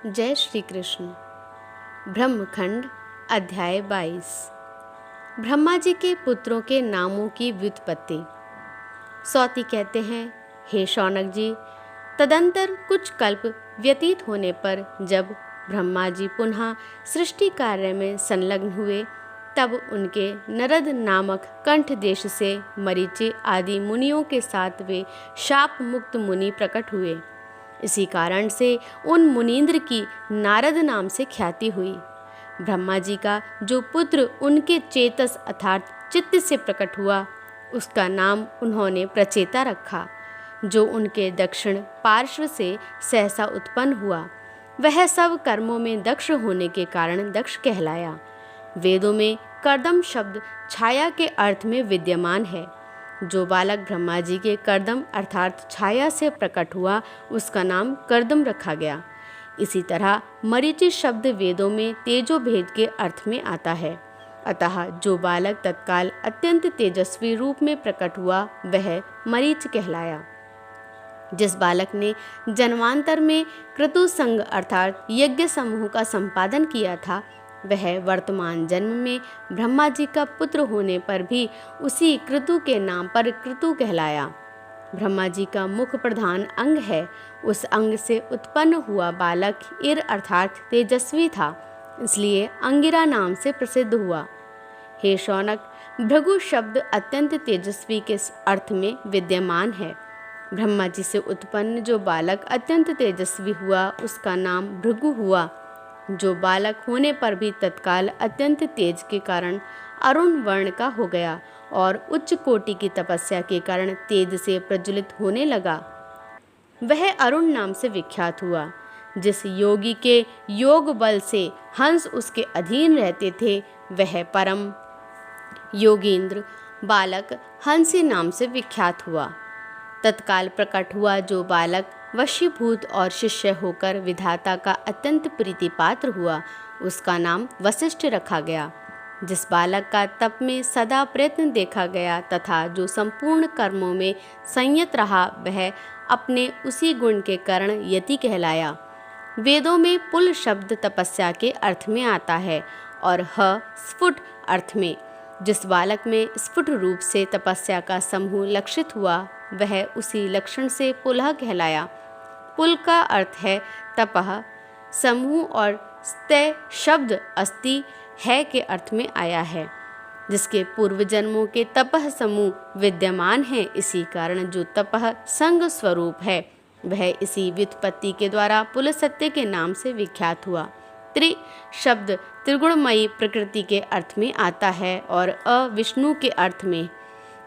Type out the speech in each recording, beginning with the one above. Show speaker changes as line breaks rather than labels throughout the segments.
जय श्री कृष्ण। ब्रह्मखंड अध्याय 22। ब्रह्मा जी के पुत्रों के नामों की व्युत्पत्ति। सौती कहते हैं, हे शौनक जी, तदंतर कुछ कल्प व्यतीत होने पर जब ब्रह्मा जी पुनः सृष्टि कार्य में संलग्न हुए, तब उनके नरद नामक कंठ देश से मरीचि आदि मुनियों के साथ वे शाप मुक्त मुनि प्रकट हुए। इसी कारण से उन मुनींद्र की नारद नाम से ख्याति हुई। ब्रह्मा जी का जो पुत्र उनके चेतस अर्थात चित्त से प्रकट हुआ, उसका नाम उन्होंने प्रचेता रखा। जो उनके दक्षिण पार्श्व से सहसा उत्पन्न हुआ, वह सब कर्मों में दक्ष होने के कारण दक्ष कहलाया। वेदों में कर्दम शब्द छाया के अर्थ में विद्यमान है। जो बालक ब्रह्मा जी के कर्दम अर्थात छाया से प्रकट हुआ, उसका नाम कर्दम रखा गया। इसी तरह मरीचि शब्द वेदों में तेजो भेद के अर्थ में आता है। अतः जो बालक तत्काल अत्यंत तेजस्वी रूप में प्रकट हुआ, वह मरीच कहलाया। जिस बालक ने जन्मांतर में क्रतु संग अर्थात यज्ञ समूह का संपादन किया था, वह वर्तमान जन्म में ब्रह्मा जी का पुत्र होने पर भी उसी क्रतु के नाम पर क्रतु कहलाया। ब्रह्मा जी का मुख प्रधान अंग है। उस अंग से उत्पन्न हुआ बालक ईर अर्थात तेजस्वी था, इसलिए अंगिरा नाम से प्रसिद्ध हुआ। हे शौनक, भृगु शब्द अत्यंत तेजस्वी के अर्थ में विद्यमान है। ब्रह्मा जी से उत्पन्न जो बालक अत्यंत तेजस्वी हुआ, उसका नाम भृगु हुआ। जो बालक होने पर भी तत्काल अत्यंत तेज के कारण अरुण वर्ण का हो गया और उच्च कोटि की तपस्या के कारण तेज से प्रज्वलित होने लगा, वह अरुण नाम से विख्यात हुआ। जिस योगी के योग बल से हंस उसके अधीन रहते थे, वह परम योगींद्र बालक हंसी नाम से विख्यात हुआ। तत्काल प्रकट हुआ जो बालक वशीभूत और शिष्य होकर विधाता का अत्यंत प्रीति पात्र हुआ, उसका नाम वशिष्ठ रखा गया। जिस बालक का तप में सदा प्रयत्न देखा गया तथा जो संपूर्ण कर्मों में संयत रहा, वह अपने उसी गुण के कारण यति कहलाया। वेदों में पुल शब्द तपस्या के अर्थ में आता है और ह स्फुट अर्थ में। जिस बालक में स्फुट रूप से तपस्या का समूह लक्षित हुआ, वह उसी लक्षण से पुलह कहलाया। पुल का अर्थ है तपह समूह और स्तय शब्द अस्ति है के अर्थ में आया है। जिसके पूर्व जन्मों के तपह समूह विद्यमान है, इसी कारण जो तपह संग स्वरूप है, वह इसी व्युत्पत्ति के द्वारा पुलसत्य के नाम से विख्यात हुआ। त्रि शब्द त्रिगुणमयी प्रकृति के अर्थ में आता है और विष्णु के अर्थ में।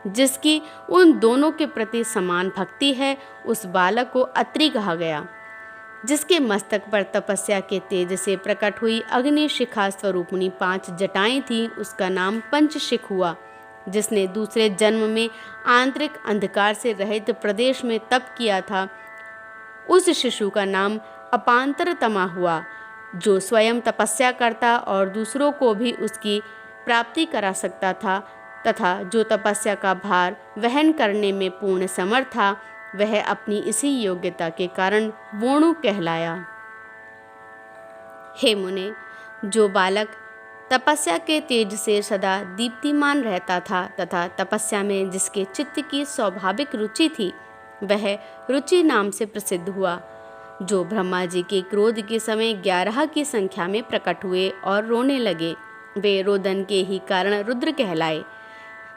जिसकी उन दोनों के प्रति समान भक्ति है, उस बालक को अत्रि कहा गया। जिसके मस्तक पर तपस्या के तेज से प्रकट हुई अग्नि शिखा स्वरूपणी 5 जटाएं थीं, उसका नाम पंचशिख हुआ। जिसने दूसरे जन्म में आंतरिक अंधकार से रहित प्रदेश में तप किया था, उस शिशु का नाम अपांतरतमा हुआ। जो स्वयं तपस्या करता और दूसरों को भी उसकी प्राप्ति करा सकता था तथा जो तपस्या का भार वहन करने में पूर्ण समर्थ था, वह अपनी इसी योग्यता के कारण वोणु कहलाया। हे मुने, जो बालक तपस्या के तेज से सदा दीप्तिमान रहता था तथा तपस्या में जिसके चित्त की स्वाभाविक रुचि थी, वह रुचि नाम से प्रसिद्ध हुआ। जो ब्रह्मा जी के क्रोध के समय 11 की संख्या में प्रकट हुए और रोने लगे, वे रोदन के ही कारण रुद्र कहलाए।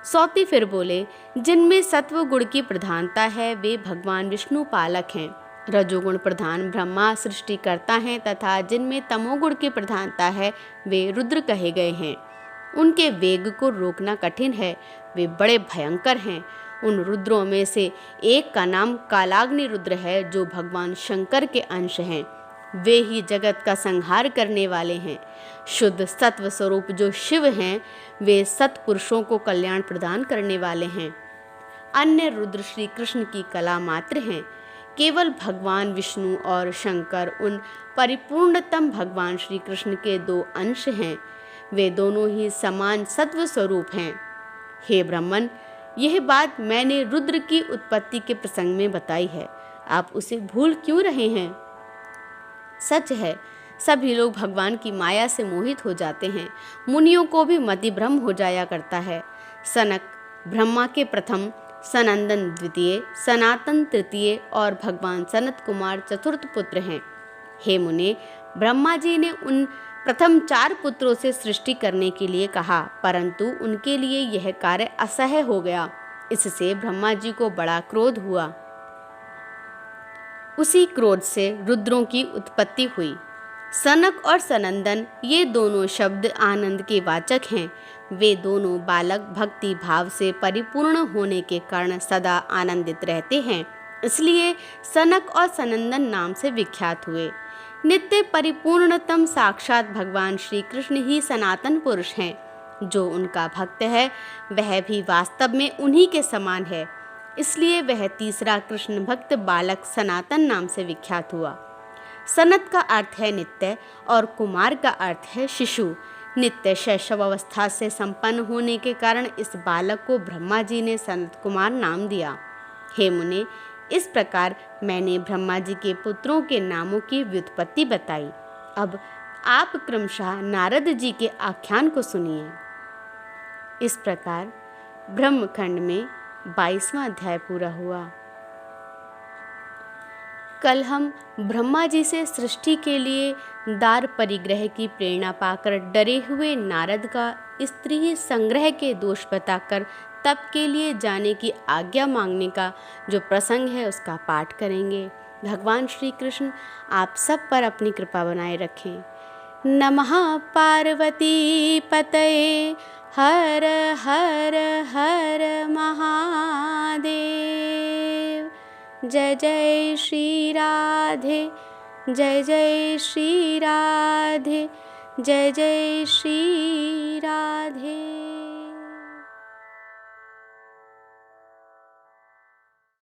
सौती फिर बोले, जिनमें सत्व गुण की प्रधानता है, वे भगवान विष्णु पालक हैं। रजोगुण प्रधान ब्रह्मा सृष्टि करता है तथा जिनमें तमोगुण की प्रधानता है, वे रुद्र कहे गए हैं। उनके वेग को रोकना कठिन है, वे बड़े भयंकर हैं। उन रुद्रों में से एक का नाम कालाग्नि रुद्र है, जो भगवान शंकर के अंश हैं। वे ही जगत का संहार करने वाले हैं। शुद्ध सत्व स्वरूप जो शिव हैं, वे सत्पुरुषों को कल्याण प्रदान करने वाले हैं। अन्य रुद्र श्री कृष्ण की कला मात्र हैं। केवल भगवान विष्णु और शंकर उन परिपूर्णतम भगवान श्री कृष्ण के 2 अंश हैं। वे दोनों ही समान सत्व स्वरूप हैं। हे ब्राह्मण, यह बात मैंने रुद्र की उत्पत्ति के प्रसंग में बताई है, आप उसे भूल क्यों रहे हैं? सच है, सभी लोग भगवान की माया से मोहित हो जाते हैं। मुनियों को भी मतिभ्रम हो जाया करता है। सनक ब्रह्मा के प्रथम, सनंदन द्वितीय, सनातन तृतीय और भगवान सनत कुमार चतुर्थ पुत्र हैं। हे मुने, ब्रह्मा जी ने उन प्रथम 4 पुत्रों से सृष्टि करने के लिए कहा, परंतु उनके लिए यह कार्य असह्य हो गया। इससे ब्रह्मा जी को बड़ा क्रोध हुआ। उसी क्रोध से रुद्रों की उत्पत्ति हुई। सनक और सनंदन ये दोनों शब्द आनंद के वाचक हैं। वे दोनों बालक भक्ति भाव से परिपूर्ण होने के कारण सदा आनंदित रहते हैं, इसलिए सनक और सनंदन नाम से विख्यात हुए। नित्य परिपूर्णतम साक्षात भगवान श्री कृष्ण ही सनातन पुरुष हैं। जो उनका भक्त है वह भी वास्तव में उन्हीं के समान है, इसलिए वह तीसरा कृष्ण भक्त बालक सनातन नाम से विख्यात हुआ। सनत का अर्थ है नित्य और कुमार का अर्थ है शिशु। नित्य शैशव अवस्था से संपन्न होने के कारण इस बालक को ब्रह्मा जी ने सनत कुमार नाम दिया। हे मुने, इस प्रकार मैंने ब्रह्मा जी के पुत्रों के नामों की व्युत्पत्ति बताई। अब आप क्रमशः नारद जी के आख्यान को सुनिए। इस प्रकार ब्रह्मखंड में 22वां अध्याय पूरा हुआ। कल हम ब्रह्मा जी से सृष्टि के लिए दार परिग्रह की प्रेरणा पाकर डरे हुए नारद का स्त्री संग्रह के दोष बताकर तप के लिए जाने की आज्ञा मांगने का जो प्रसंग है उसका पाठ करेंगे। भगवान श्री कृष्ण आप सब पर अपनी कृपा बनाए रखें। नमः पार्वती पतये हर हर हर महादेव। जय जय श्री राधे, जय जय श्री राधे, जय जय श्री राधे।